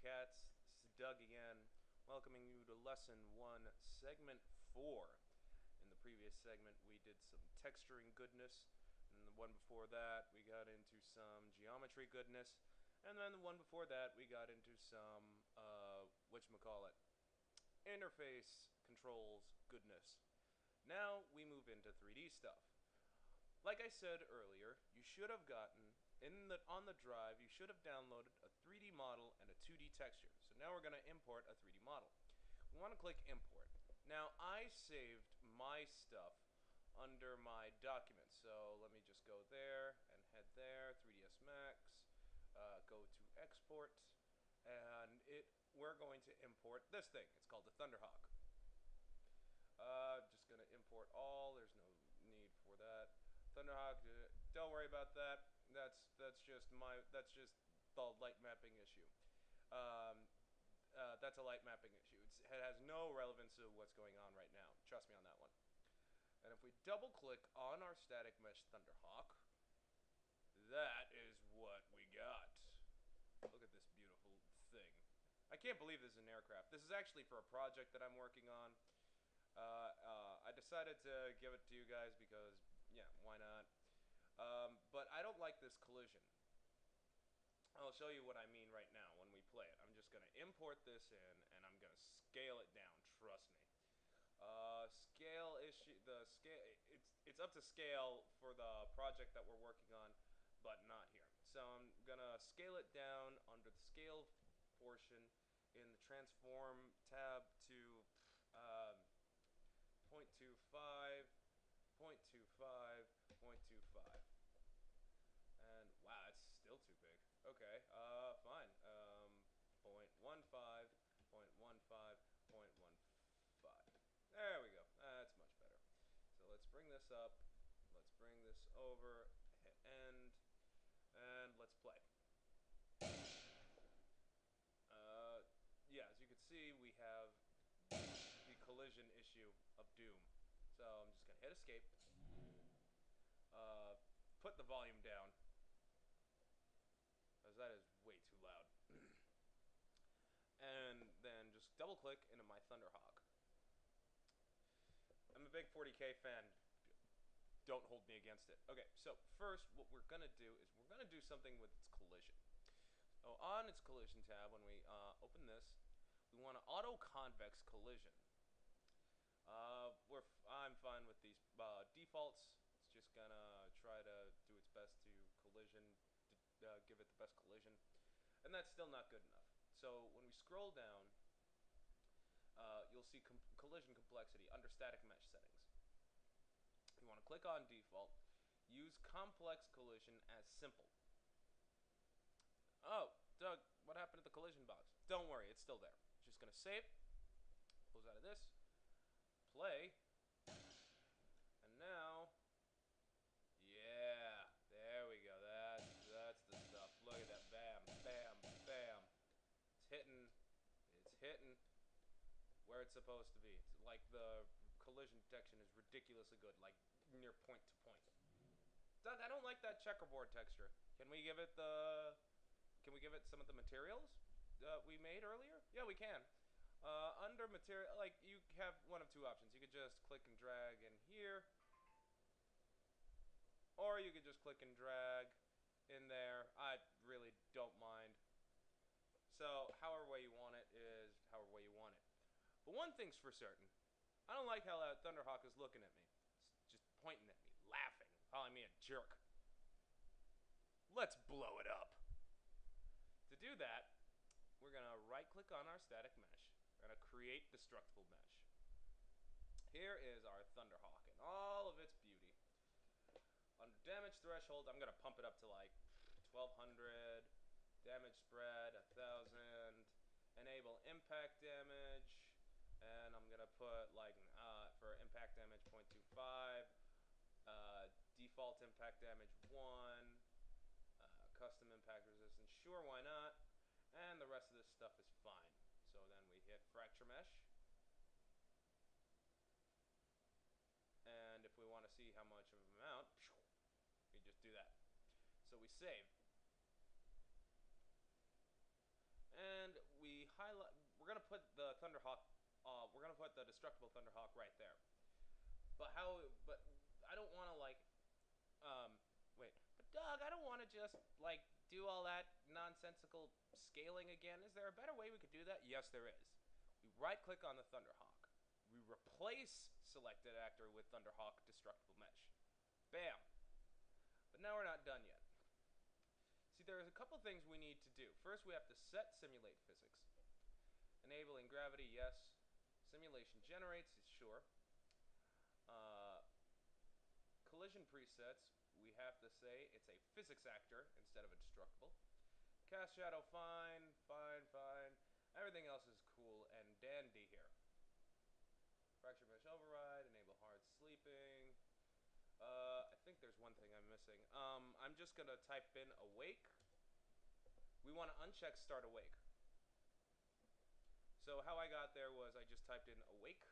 cats? This is Doug again, welcoming you to Lesson 1, Segment 4. In the previous segment, we did some texturing goodness, and the one before that, we got into some geometry goodness, and then the one before that, we got into some, whatchamacallit, interface controls goodness. Now, we move into 3D stuff. Like I said earlier, you should have gotten on the drive, you should have downloaded a 3D model and a 2D texture. So now we're going to import a 3D model. We want to click import. Now I saved my stuff under my documents. So let me just go there and head there, 3ds Max, go to export, and we're going to import this thing. It's called the Thunderhawk. Just going to import all. There's no need for that. Thunderhawk, don't worry about that. That's just the light mapping issue. That's a light mapping issue. It has no relevance to what's going on right now. Trust me on that one. And if we double click on our static mesh Thunderhawk, that is what we got. Look at this beautiful thing. I can't believe this is an aircraft. This is actually for a project that I'm working on. I decided to give it to you guys because, yeah, why not? But I don't like this collision. I'll show you what I mean right now when we play it. I'm just going to import this in, and I'm going to scale it down. Trust me. Scale issue. It's up to scale for the project that we're working on, but not here. So I'm going to scale it down under the scale portion in the transform tab to 0.25, 0.25, 0.25. And wow, it's still too big. Okay, fine. 0.15, 0.15, 0.15. There we go. That's much better. So let's bring this up. Let's bring this over. Hit end. And let's play. Yeah, as you can see, we have the collision issue of doom. So I'm just going to hit escape. Put the volume down, because that is way too loud. And then just double click into my Thunderhawk. I'm a big 40K fan. Don't hold me against it. Okay, so first what we're going to do is we're going to do something with its collision. So on its collision tab, when we open this, we want to auto convex collision. I'm fine with these defaults. It's just gonna try to do its best to collision, give it the best collision, and that's still not good enough. So when we scroll down, you'll see collision complexity under static mesh settings. You want to click on default, use complex collision as simple. Oh, Doug, what happened to the collision box? Don't worry, it's still there. Just gonna save, close out of this, play, and now, yeah, there we go. That's the stuff. Look at that, bam, bam, bam. It's hitting where it's supposed to be. It's like the collision detection is ridiculously good, like near point to point. Doug, I don't like that checkerboard texture. Can we give it some of the materials we made earlier? Yeah, we can. Under material, like, you have one of two options. You could just click and drag in here, or you could just click and drag in there. I really don't mind. So however way you want it is however way you want it. But one thing's for certain. I don't like how that Thunderhawk is looking at me. It's just pointing at me, laughing, calling me a jerk. Let's blow it up. To do that, we're going to right click on our static mesh. We're going to create destructible mesh. Here is our Thunderhawk in all of its beauty. Under damage threshold, I'm going to pump it up to like 1200. Damage spread 1000. Enable impact damage. And I'm going to put like for impact damage 0.25. Default impact damage 1. Custom impact resistance, sure, why not? And the rest of this stuff is fine. So then we hit fracture mesh. And if we want to see how much of an amount, we just do that. So we save. And the destructible Thunderhawk right there. But how? But I don't want to like. Wait. But Doug, I don't want to just like do all that nonsensical scaling again. Is there a better way we could do that? Yes, there is. We right-click on the Thunderhawk. We replace selected actor with Thunderhawk destructible mesh. Bam. But now we're not done yet. See, there's a couple things we need to do. First, we have to set simulate physics. Enabling gravity, yes. Simulation generates, sure. Collision presets, we have to say it's a physics actor instead of a destructible. Cast shadow, fine, fine, fine. Everything else is cool and dandy here. Fracture mesh override, enable hard sleeping. I think there's one thing I'm missing. I'm just gonna type in awake. We want to uncheck start awake. So how I got there was I just typed in awake,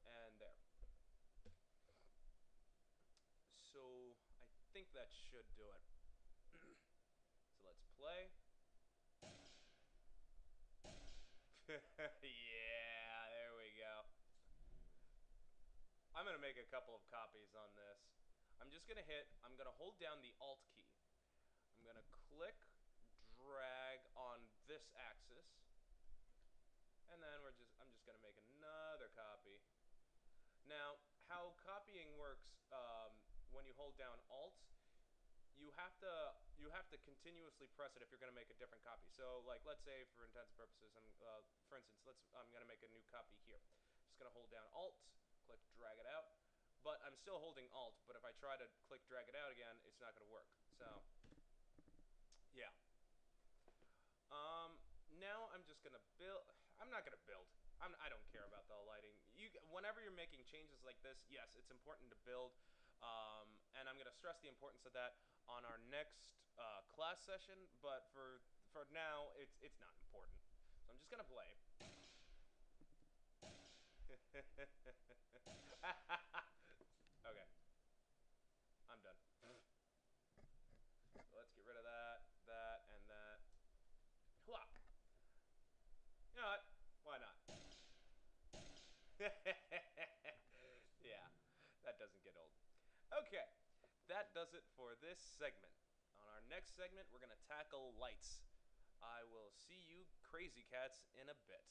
and there. So I think that should do it. So let's play. Yeah, there we go. I'm gonna make a couple of copies on this. I'm gonna hold down the Alt key. I'm gonna click, drag on this axis, and then I'm just gonna make another copy. Now, how copying works when you hold down Alt, you have to continuously press it if you're going to make a different copy. So, like, let's say for intents and purposes, for instance, I'm going to make a new copy here. Just going to hold down Alt, click, drag it out. But I'm still holding Alt. But if I try to click, drag it out again, it's not going to work. So, yeah. Now I'm just going to build. I'm not going to build. I don't care about the lighting. Whenever you're making changes like this, yes, it's important to build. And I'm going to stress the importance of that on our next class session. But for now, it's not important. So I'm just going to play. Okay. I'm done. So let's get rid of that, and that. Hwah! You know what? Why not? Yeah, that doesn't get old. Okay, that does it for this segment. On our next segment, we're going to tackle lights. I will see you crazy cats in a bit.